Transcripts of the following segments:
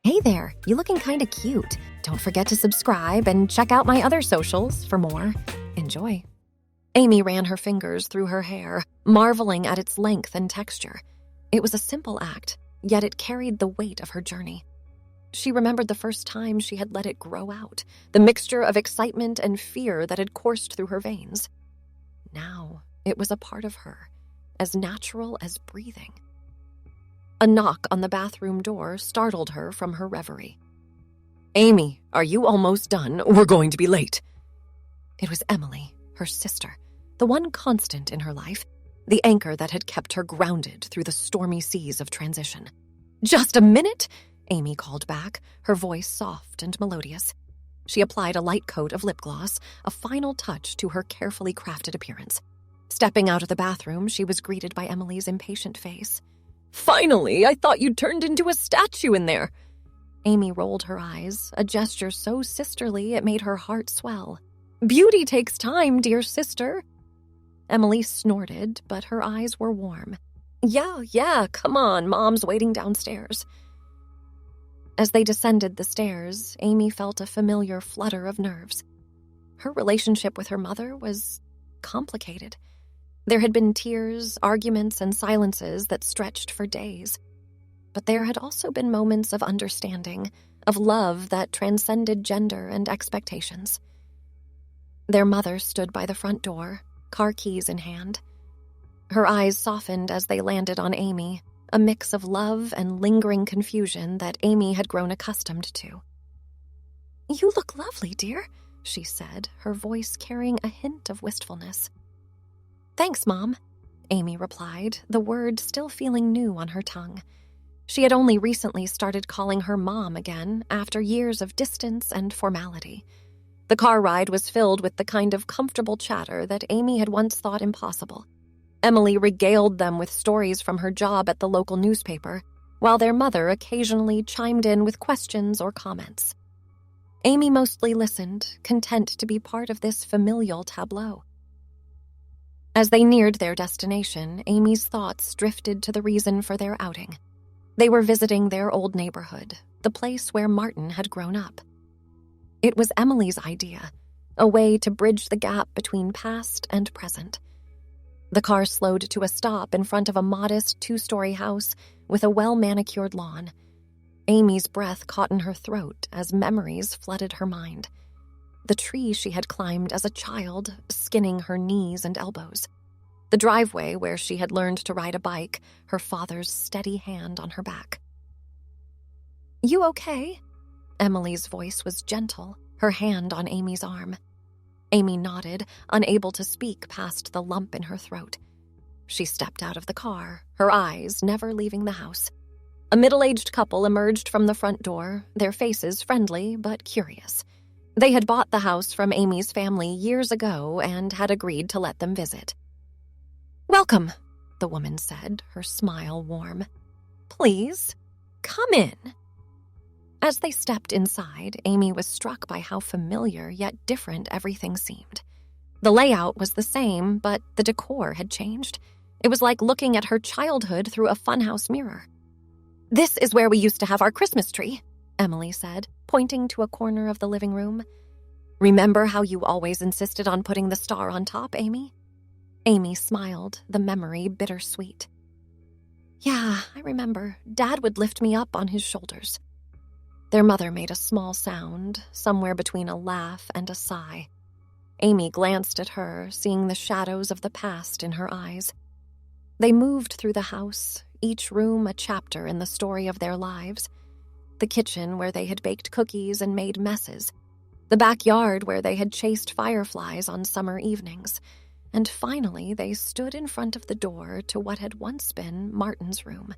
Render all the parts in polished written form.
Hey there, you looking kinda cute. Don't forget to subscribe and check out my other socials for more. Enjoy. Amy ran her fingers through her hair, marveling at its length and texture. It was a simple act, yet it carried the weight of her journey. She remembered the first time she had let it grow out, the mixture of excitement and fear that had coursed through her veins. Now, it was a part of her, as natural as breathing. A knock on the bathroom door startled her from her reverie. Amy, are you almost done? We're going to be late. It was Emily, her sister, the one constant in her life, the anchor that had kept her grounded through the stormy seas of transition. "Just a minute," Amy called back, her voice soft and melodious. She applied a light coat of lip gloss, a final touch to her carefully crafted appearance. Stepping out of the bathroom, she was greeted by Emily's impatient face. "Finally, I thought you'd turned into a statue in there." Amy rolled her eyes, a gesture so sisterly it made her heart swell. "Beauty takes time, dear sister." Emily snorted, but her eyes were warm. Yeah, come on, Mom's waiting downstairs." As they descended the stairs, Amy felt a familiar flutter of nerves. Her relationship with her mother was complicated. There had been tears, arguments, and silences that stretched for days. But there had also been moments of understanding, of love that transcended gender and expectations. Their mother stood by the front door, car keys in hand. Her eyes softened as they landed on Amy, a mix of love and lingering confusion that Amy had grown accustomed to. "You look lovely, dear," she said, her voice carrying a hint of wistfulness. "Thanks, Mom," Amy replied, the word still feeling new on her tongue. She had only recently started calling her Mom again after years of distance and formality. The car ride was filled with the kind of comfortable chatter that Amy had once thought impossible. Emily regaled them with stories from her job at the local newspaper, while their mother occasionally chimed in with questions or comments. Amy mostly listened, content to be part of this familial tableau. As they neared their destination, Amy's thoughts drifted to the reason for their outing. They were visiting their old neighborhood, the place where Martin had grown up. It was Emily's idea, a way to bridge the gap between past and present. The car slowed to a stop in front of a modest 2-story house with a well-manicured lawn. Amy's breath caught in her throat as memories flooded her mind. The tree she had climbed as a child, skinning her knees and elbows. The driveway where she had learned to ride a bike, her father's steady hand on her back. "You okay?" Emily's voice was gentle, her hand on Amy's arm. Amy nodded, unable to speak past the lump in her throat. She stepped out of the car, her eyes never leaving the house. A middle-aged couple emerged from the front door, their faces friendly but curious. They had bought the house from Amy's family years ago and had agreed to let them visit. "Welcome," the woman said, her smile warm. "Please, come in." As they stepped inside, Amy was struck by how familiar yet different everything seemed. The layout was the same, but the decor had changed. It was like looking at her childhood through a funhouse mirror. "This is where we used to have our Christmas tree," Emily said, pointing to a corner of the living room. "Remember how you always insisted on putting the star on top, Amy?" Amy smiled, the memory bittersweet. "Yeah, I remember. Dad would lift me up on his shoulders." Their mother made a small sound, somewhere between a laugh and a sigh. Amy glanced at her, seeing the shadows of the past in her eyes. They moved through the house, each room a chapter in the story of their lives. The kitchen where they had baked cookies and made messes. The backyard where they had chased fireflies on summer evenings. And finally, they stood in front of the door to what had once been Martin's room.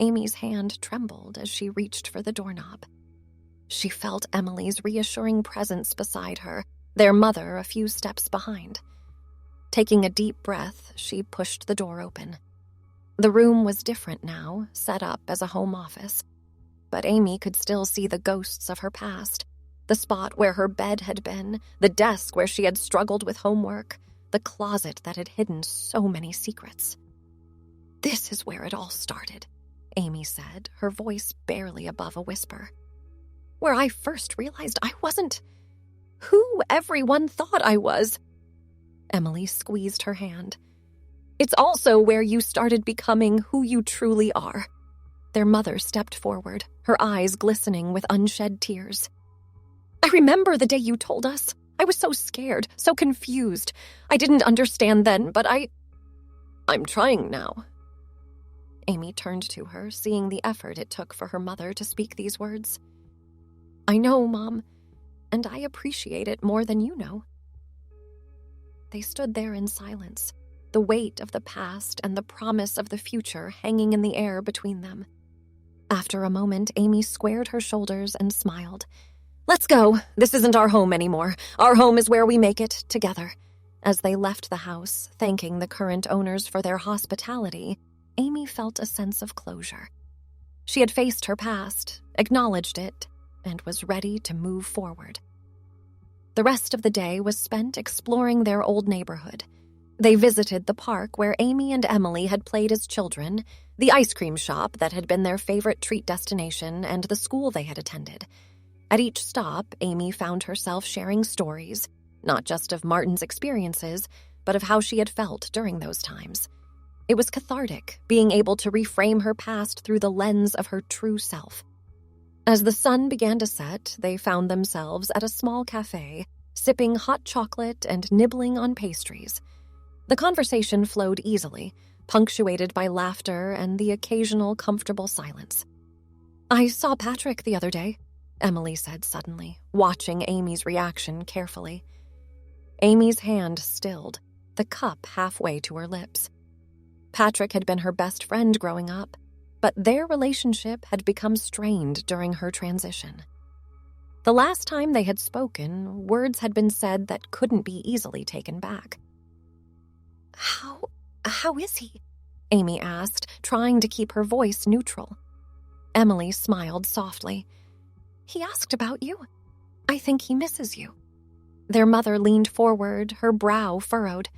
Amy's hand trembled as she reached for the doorknob. She felt Emily's reassuring presence beside her, their mother a few steps behind. Taking a deep breath, she pushed the door open. The room was different now, set up as a home office. But Amy could still see the ghosts of her past. The spot where her bed had been, the desk where she had struggled with homework, the closet that had hidden so many secrets. This is where it all started. Amy said, her voice barely above a whisper. Where I first realized I wasn't who everyone thought I was. Emily squeezed her hand. It's also where you started becoming who you truly are. Their mother stepped forward, her eyes glistening with unshed tears. I remember the day you told us. I was so scared, so confused. I didn't understand then, but I'm trying now. Amy turned to her, seeing the effort it took for her mother to speak these words. I know, Mom, and I appreciate it more than you know. They stood there in silence, the weight of the past and the promise of the future hanging in the air between them. After a moment, Amy squared her shoulders and smiled. Let's go. This isn't our home anymore. Our home is where we make it, together. As they left the house, thanking the current owners for their hospitality, Amy felt a sense of closure. She had faced her past, acknowledged it, and was ready to move forward. The rest of the day was spent exploring their old neighborhood. They visited the park where Amy and Emily had played as children, the ice cream shop that had been their favorite treat destination, and the school they had attended. At each stop, Amy found herself sharing stories, not just of Martin's experiences, but of how she had felt during those times. It was cathartic, being able to reframe her past through the lens of her true self. As the sun began to set, they found themselves at a small cafe, sipping hot chocolate and nibbling on pastries. The conversation flowed easily, punctuated by laughter and the occasional comfortable silence. I saw Patrick the other day, Emily said suddenly, watching Amy's reaction carefully. Amy's hand stilled, the cup halfway to her lips. Patrick had been her best friend growing up, but their relationship had become strained during her transition. The last time they had spoken, words had been said that couldn't be easily taken back. How is he? Amy asked, trying to keep her voice neutral. Emily smiled softly. He asked about you. I think he misses you. Their mother leaned forward, her brow furrowed.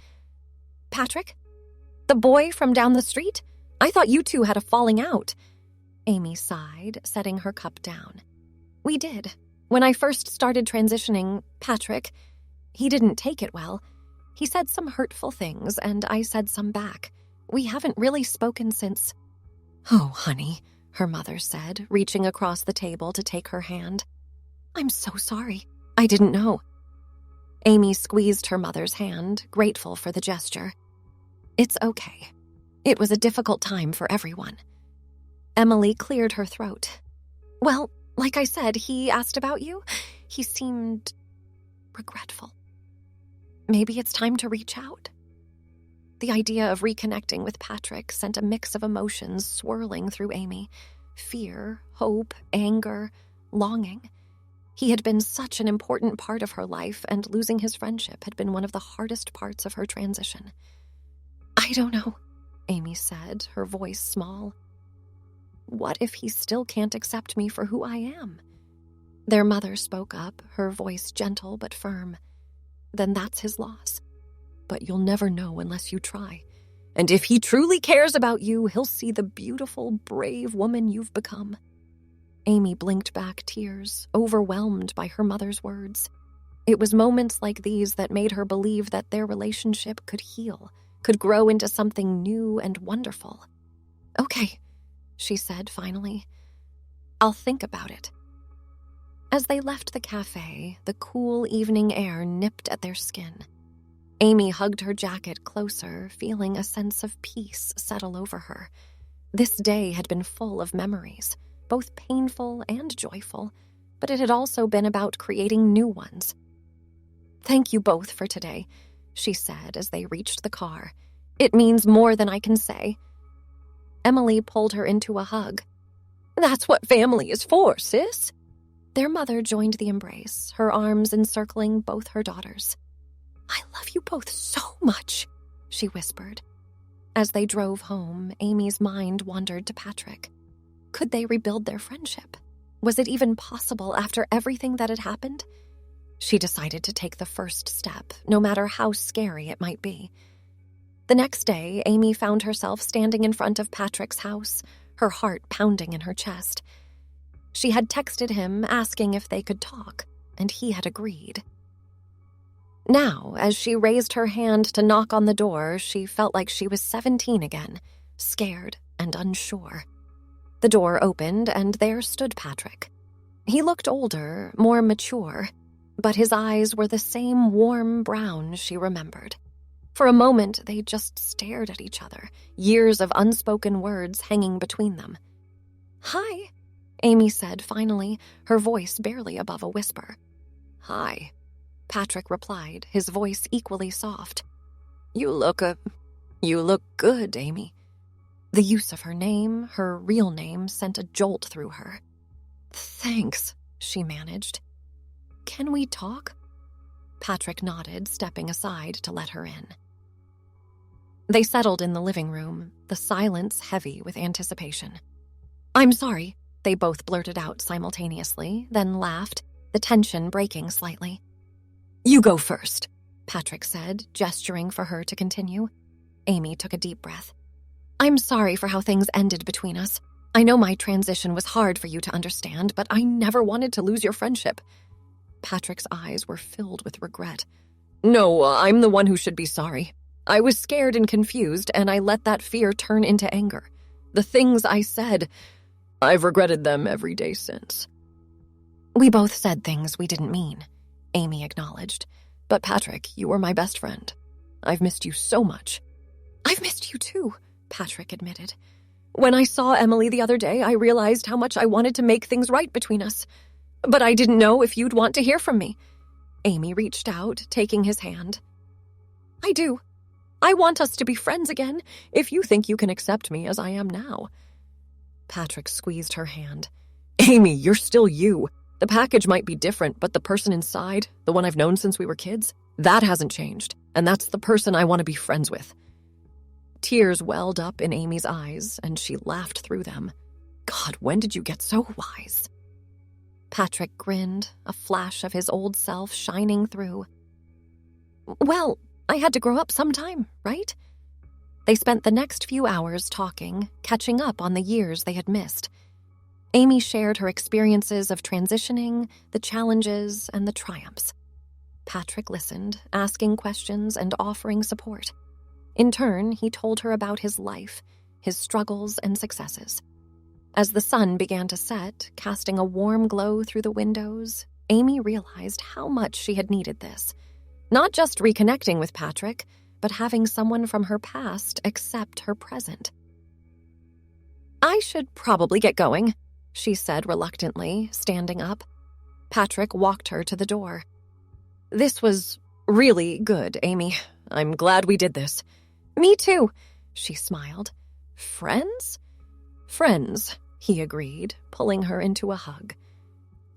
Patrick? The boy from down the street? I thought you two had a falling out. Amy sighed, setting her cup down. We did. When I first started transitioning, Patrick, he didn't take it well. He said some hurtful things, and I said some back. We haven't really spoken since. Oh, honey, her mother said, reaching across the table to take her hand. I'm so sorry. I didn't know. Amy squeezed her mother's hand, grateful for the gesture. It's okay. It was a difficult time for everyone. Emily cleared her throat. Well, like I said, he asked about you. He seemed regretful. Maybe it's time to reach out. The idea of reconnecting with Patrick sent a mix of emotions swirling through Amy. Fear, hope, anger, longing. He had been such an important part of her life, and losing his friendship had been one of the hardest parts of her transition. I don't know, Amy said, her voice small. What if he still can't accept me for who I am? Their mother spoke up, her voice gentle but firm. Then that's his loss. But you'll never know unless you try. And if he truly cares about you, he'll see the beautiful, brave woman you've become. Amy blinked back tears, overwhelmed by her mother's words. It was moments like these that made her believe that their relationship could heal, could grow into something new and wonderful. Okay, she said finally. I'll think about it. As they left the cafe, the cool evening air nipped at their skin. Amy hugged her jacket closer, feeling a sense of peace settle over her. This day had been full of memories, both painful and joyful, but it had also been about creating new ones. Thank you both for today, she said as they reached the car. It means more than I can say. Emily pulled her into a hug. That's what family is for, sis. Their mother joined the embrace, her arms encircling both her daughters. I love you both so much, she whispered. As they drove home, Amy's mind wandered to Patrick. Could they rebuild their friendship? Was it even possible after everything that had happened? She decided to take the first step, no matter how scary it might be. The next day, Amy found herself standing in front of Patrick's house, her heart pounding in her chest. She had texted him asking if they could talk, and he had agreed. Now, as she raised her hand to knock on the door, she felt like she was 17 again, scared and unsure. The door opened, and there stood Patrick. He looked older, more mature, but his eyes were the same warm brown she remembered. For a moment, they just stared at each other, years of unspoken words hanging between them. "Hi," Amy said finally, her voice barely above a whisper. "Hi," Patrick replied, his voice equally soft. You look good, Amy." The use of her name, her real name, sent a jolt through her. "Thanks," she managed. "Can we talk?" Patrick nodded, stepping aside to let her in. They settled in the living room, the silence heavy with anticipation. "I'm sorry," they both blurted out simultaneously, then laughed, the tension breaking slightly. "You go first," Patrick said, gesturing for her to continue. Amy took a deep breath. "I'm sorry for how things ended between us. I know my transition was hard for you to understand, but I never wanted to lose your friendship." Patrick's eyes were filled with regret. "No, I'm the one who should be sorry. I was scared and confused, and I let that fear turn into anger. The things I said, I've regretted them every day since." "We both said things we didn't mean," Amy acknowledged. "But Patrick, you were my best friend. I've missed you so much." "I've missed you too," Patrick admitted. "When I saw Emily the other day, I realized how much I wanted to make things right between us. But I didn't know if you'd want to hear from me." Amy reached out, taking his hand. "I do. I want us to be friends again, if you think you can accept me as I am now." Patrick squeezed her hand. "Amy, you're still you. The package might be different, but the person inside, the one I've known since we were kids, that hasn't changed, and that's the person I want to be friends with." Tears welled up in Amy's eyes, and she laughed through them. "God, when did you get so wise?" Patrick grinned, a flash of his old self shining through. "Well, I had to grow up sometime, right?" They spent the next few hours talking, catching up on the years they had missed. Amy shared her experiences of transitioning, the challenges, and the triumphs. Patrick listened, asking questions and offering support. In turn, he told her about his life, his struggles and successes. As the sun began to set, casting a warm glow through the windows, Amy realized how much she had needed this. Not just reconnecting with Patrick, but having someone from her past accept her present. "I should probably get going," she said reluctantly, standing up. Patrick walked her to the door. "This was really good, Amy. I'm glad we did this." "Me too," she smiled. "Friends?" "Friends," he agreed, pulling her into a hug.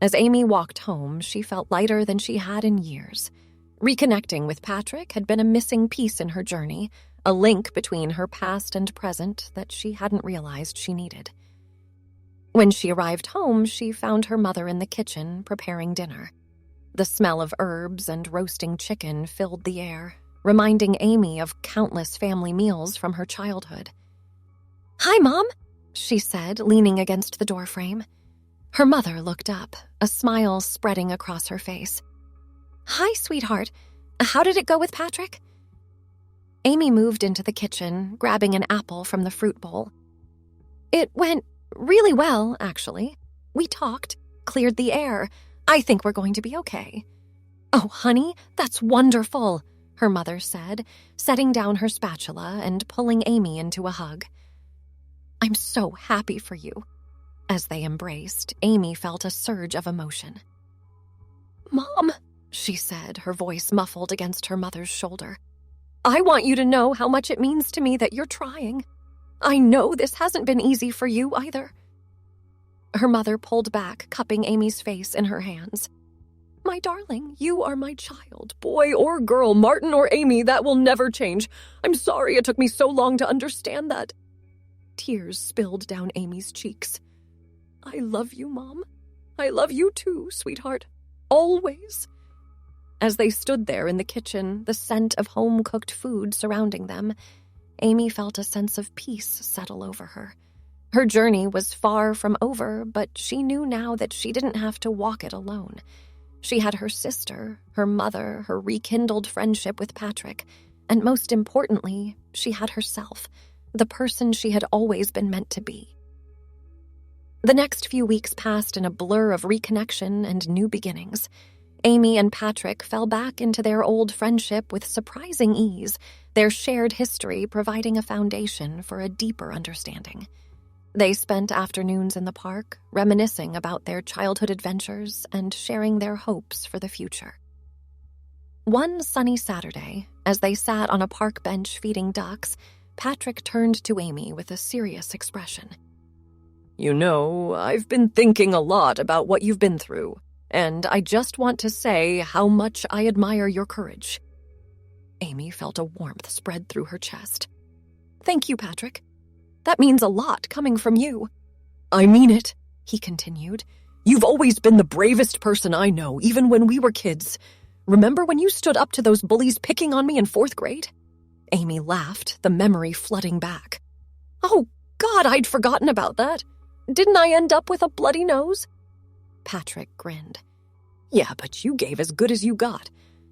As Amy walked home, she felt lighter than she had in years. Reconnecting with Patrick had been a missing piece in her journey, a link between her past and present that she hadn't realized she needed. When she arrived home, she found her mother in the kitchen preparing dinner. The smell of herbs and roasting chicken filled the air, reminding Amy of countless family meals from her childhood. "Hi, Mom," she said, leaning against the doorframe. Her mother looked up, a smile spreading across her face. "Hi, sweetheart. How did it go with Patrick?" Amy moved into the kitchen, grabbing an apple from the fruit bowl. "It went really well, actually. We talked, cleared the air. I think we're going to be okay." "Oh, honey, that's wonderful," her mother said, setting down her spatula and pulling Amy into a hug. "I'm so happy for you." As they embraced, Amy felt a surge of emotion. "Mom," she said, her voice muffled against her mother's shoulder, "I want you to know how much it means to me that you're trying. I know this hasn't been easy for you either." Her mother pulled back, cupping Amy's face in her hands. "My darling, you are my child, boy or girl, Martin or Amy, that will never change. I'm sorry it took me so long to understand that." Tears spilled down Amy's cheeks. "I love you, Mom. I love you too, sweetheart. Always." As they stood there in the kitchen, the scent of home-cooked food surrounding them, Amy felt a sense of peace settle over her. Her journey was far from over, but she knew now that she didn't have to walk it alone. She had her sister, her mother, her rekindled friendship with Patrick, and most importantly, she had herself, the person she had always been meant to be. The next few weeks passed in a blur of reconnection and new beginnings. Amy and Patrick fell back into their old friendship with surprising ease, their shared history providing a foundation for a deeper understanding. They spent afternoons in the park, reminiscing about their childhood adventures and sharing their hopes for the future. One sunny Saturday, as they sat on a park bench feeding ducks, Patrick turned to Amy with a serious expression. You know, I've been thinking a lot about what you've been through, and I just want to say how much I admire your courage. Amy felt a warmth spread through her chest. Thank you, Patrick. That means a lot coming from you. I mean it, he continued. You've always been the bravest person I know, even when we were kids. Remember when you stood up to those bullies picking on me in 4th grade? Amy laughed, the memory flooding back. Oh, God, I'd forgotten about that. Didn't I end up with a bloody nose? Patrick grinned. Yeah, but you gave as good as you got.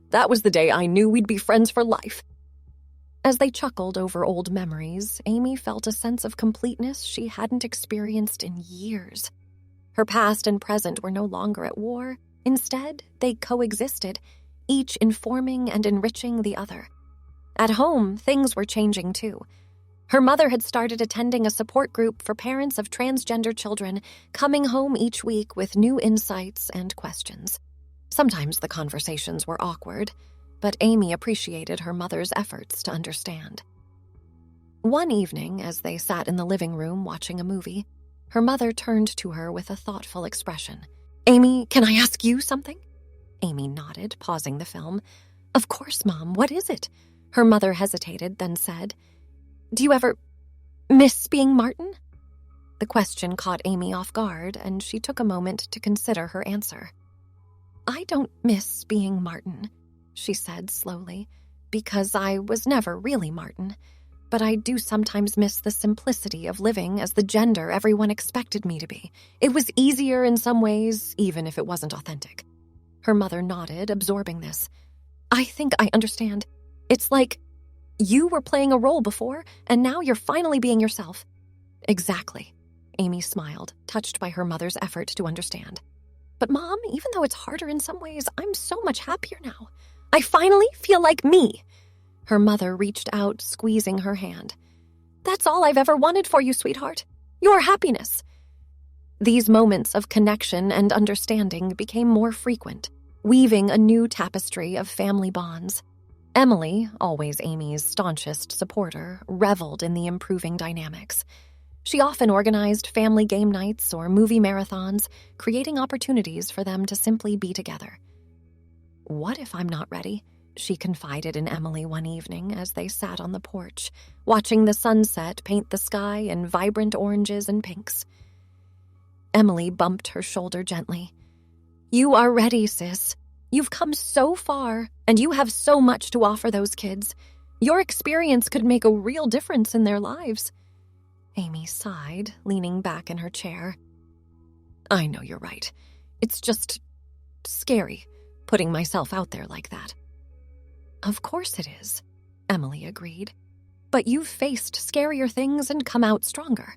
That was the day I knew we'd be friends for life. As they chuckled over old memories, Amy felt a sense of completeness she hadn't experienced in years. Her past and present were no longer at war. Instead, they coexisted, each informing and enriching the other. At home, things were changing too. Her mother had started attending a support group for parents of transgender children, coming home each week with new insights and questions. Sometimes the conversations were awkward, but Amy appreciated her mother's efforts to understand. One evening, as they sat in the living room watching a movie, her mother turned to her with a thoughtful expression. Amy, can I ask you something? Amy nodded, pausing the film. Of course, Mom, what is it? Her mother hesitated, then said, Do you ever miss being Martin? The question caught Amy off guard, and she took a moment to consider her answer. I don't miss being Martin, she said slowly, because I was never really Martin. But I do sometimes miss the simplicity of living as the gender everyone expected me to be. It was easier in some ways, even if it wasn't authentic. Her mother nodded, absorbing this. I think I understand. It's like you were playing a role before, and now you're finally being yourself. Exactly. Amy smiled, touched by her mother's effort to understand. But Mom, even though it's harder in some ways, I'm so much happier now. I finally feel like me. Her mother reached out, squeezing her hand. That's all I've ever wanted for you, sweetheart. Your happiness. These moments of connection and understanding became more frequent, weaving a new tapestry of family bonds. Emily, always Amy's staunchest supporter, reveled in the improving dynamics. She often organized family game nights or movie marathons, creating opportunities for them to simply be together. What if I'm not ready? She confided in Emily one evening as they sat on the porch, watching the sunset paint the sky in vibrant oranges and pinks. Emily bumped her shoulder gently. You are ready, sis. You've come so far, and you have so much to offer those kids. Your experience could make a real difference in their lives. Amy sighed, leaning back in her chair. I know you're right. It's just scary, putting myself out there like that. Of course it is, Emily agreed. But you've faced scarier things and come out stronger.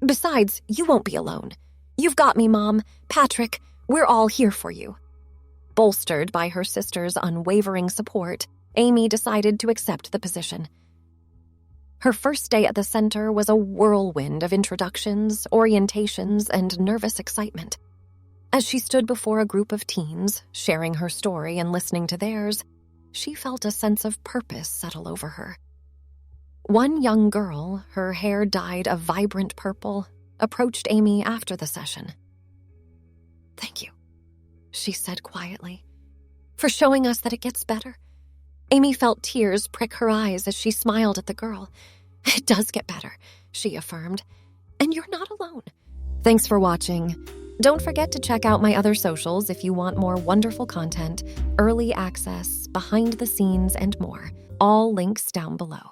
Besides, you won't be alone. You've got me, Mom. Patrick, we're all here for you. Bolstered by her sister's unwavering support, Amy decided to accept the position. Her first day at the center was a whirlwind of introductions, orientations, and nervous excitement. As she stood before a group of teens, sharing her story and listening to theirs, she felt a sense of purpose settle over her. One young girl, her hair dyed a vibrant purple, approached Amy after the session. Thank you, she said quietly, for showing us that it gets better. Amy felt tears prick her eyes as she smiled at the girl. It does get better, she affirmed. And you're not alone. Thanks for watching. Don't forget to check out my other socials if you want more wonderful content, early access, behind the scenes, and more. All links down below.